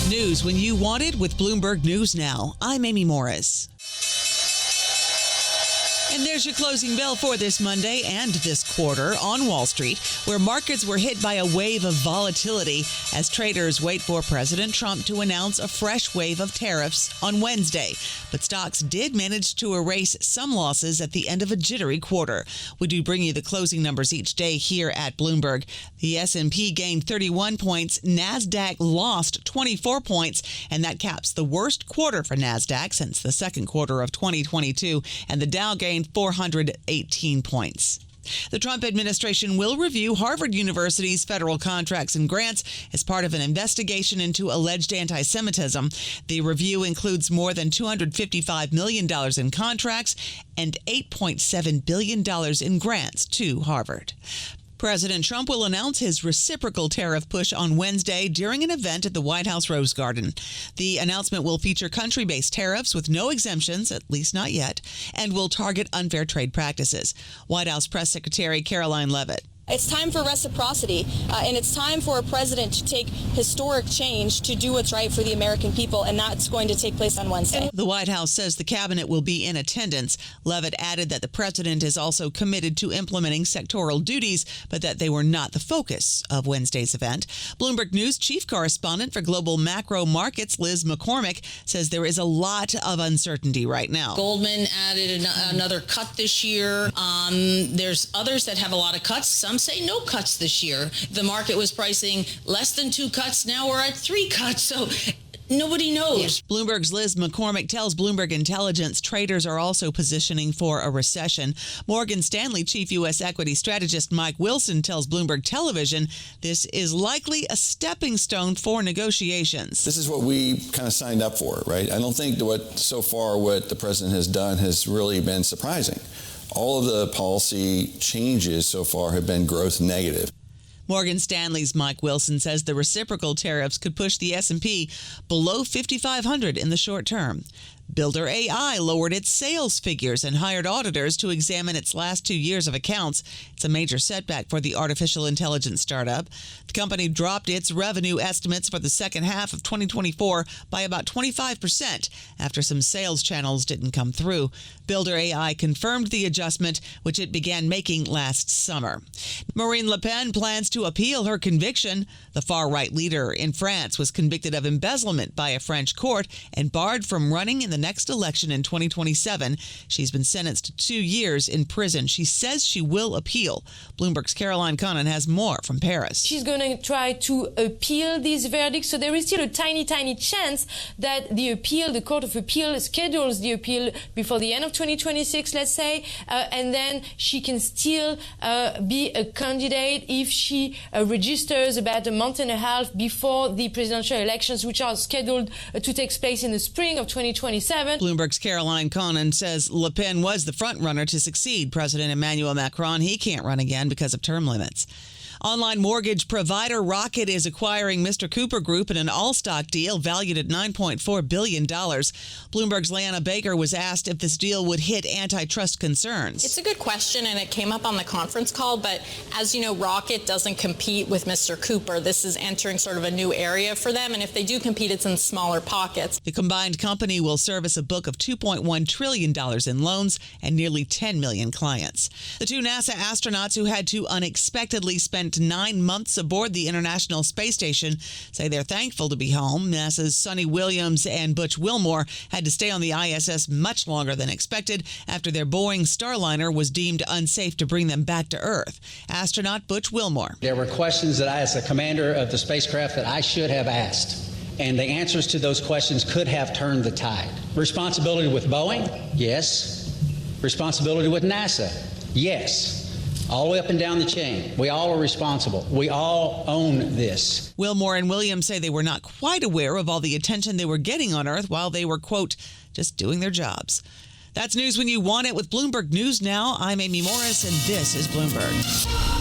News when you want it with Bloomberg News Now. I'm Amy Morris. And there's your closing bell for this Monday and this quarter on Wall Street, where markets were hit by a wave of volatility as traders wait for President Trump to announce a fresh wave of tariffs on Wednesday. But stocks did manage to erase some losses at the end of a jittery quarter. We do bring you the closing numbers each day here at Bloomberg. The S&P gained 31 points, NASDAQ lost 24 points, and that caps the worst quarter for NASDAQ since the second quarter of 2022, and the Dow gained 418 points. The Trump administration will review Harvard University's federal contracts and grants as part of an investigation into alleged anti-Semitism. The review includes more than $255 million in contracts and $8.7 billion in grants to Harvard. President Trump will announce his reciprocal tariff push on Wednesday during an event at the White House Rose Garden. The announcement will feature country-based tariffs with no exemptions, at least not yet, and will target unfair trade practices. White House Press Secretary Caroline Leavitt. It's time for reciprocity, and it's time for a president to take historic change to do what's right for the American people, and that's going to take place on Wednesday. The White House says the cabinet will be in attendance. Leavitt added that the president is also committed to implementing sectoral duties, but that they were not the focus of Wednesday's event. Bloomberg News chief correspondent for global macro markets, Liz McCormick, says there is a lot of uncertainty right now. Goldman added another cut this year. There's others that have a lot of cuts. Some say no cuts this year. The market was pricing less than 2 cuts. Now we're at 3 cuts. So nobody knows. Bloomberg's Liz McCormick tells Bloomberg Intelligence traders are also positioning for a recession. Morgan Stanley chief U.S. equity strategist Mike Wilson tells Bloomberg Television this is likely a stepping stone for negotiations. This is what we kind of signed up for, right? I don't think what the president has done has really been surprising. All of the policy changes so far have been growth negative. Morgan Stanley's Mike Wilson says the reciprocal tariffs could push the S&P below 5,500 in the short term. Builder AI lowered its sales figures and hired auditors to examine its last 2 years of accounts. It's a major setback for the artificial intelligence startup. The company dropped its revenue estimates for the second half of 2024 by about 25% after some sales channels didn't come through. Builder AI confirmed the adjustment, which it began making last summer. Marine Le Pen plans to appeal her conviction. The far-right leader in France was convicted of embezzlement by a French court and barred from running in the next election in 2027. She's been sentenced to 2 years in prison. She says she will appeal. Bloomberg's Caroline Connan has more from Paris. She's going to try to appeal this verdict, so there is still a tiny chance that the Court of Appeal schedules the appeal before the end of 2026, let's say, and then she can still be a candidate if she registers about a month and a half before the presidential elections, which are scheduled to take place in the spring of 2027. Bloomberg's Caroline Connan says Le Pen was the front runner to succeed President Emmanuel Macron. He can't run again because of term limits. Online mortgage provider Rocket is acquiring Mr. Cooper Group in an all-stock deal valued at $9.4 billion. Bloomberg's Leanna Baker was asked if this deal would hit antitrust concerns. It's a good question, and it came up on the conference call, but as you know, Rocket doesn't compete with Mr. Cooper. This is entering sort of a new area for them, and if they do compete, it's in smaller pockets. The combined company will service a book of $2.1 trillion in loans and nearly 10 million clients. The 2 NASA astronauts who had to unexpectedly spend 9 months aboard the International Space Station say they're thankful to be home. NASA's Sonny Williams and Butch Wilmore had to stay on the ISS much longer than expected after their Boeing Starliner was deemed unsafe to bring them back to Earth. Astronaut Butch Wilmore. There were questions that I, as the commander of the spacecraft, that I should have asked. And the answers to those questions could have turned the tide. Responsibility with Boeing? Yes. Responsibility with NASA? Yes. All the way up and down the chain. We all are responsible. We all own this. Wilmore and Williams say they were not quite aware of all the attention they were getting on Earth while they were, quote, just doing their jobs. That's news when you want it with Bloomberg News Now. I'm Amy Morris, and this is Bloomberg.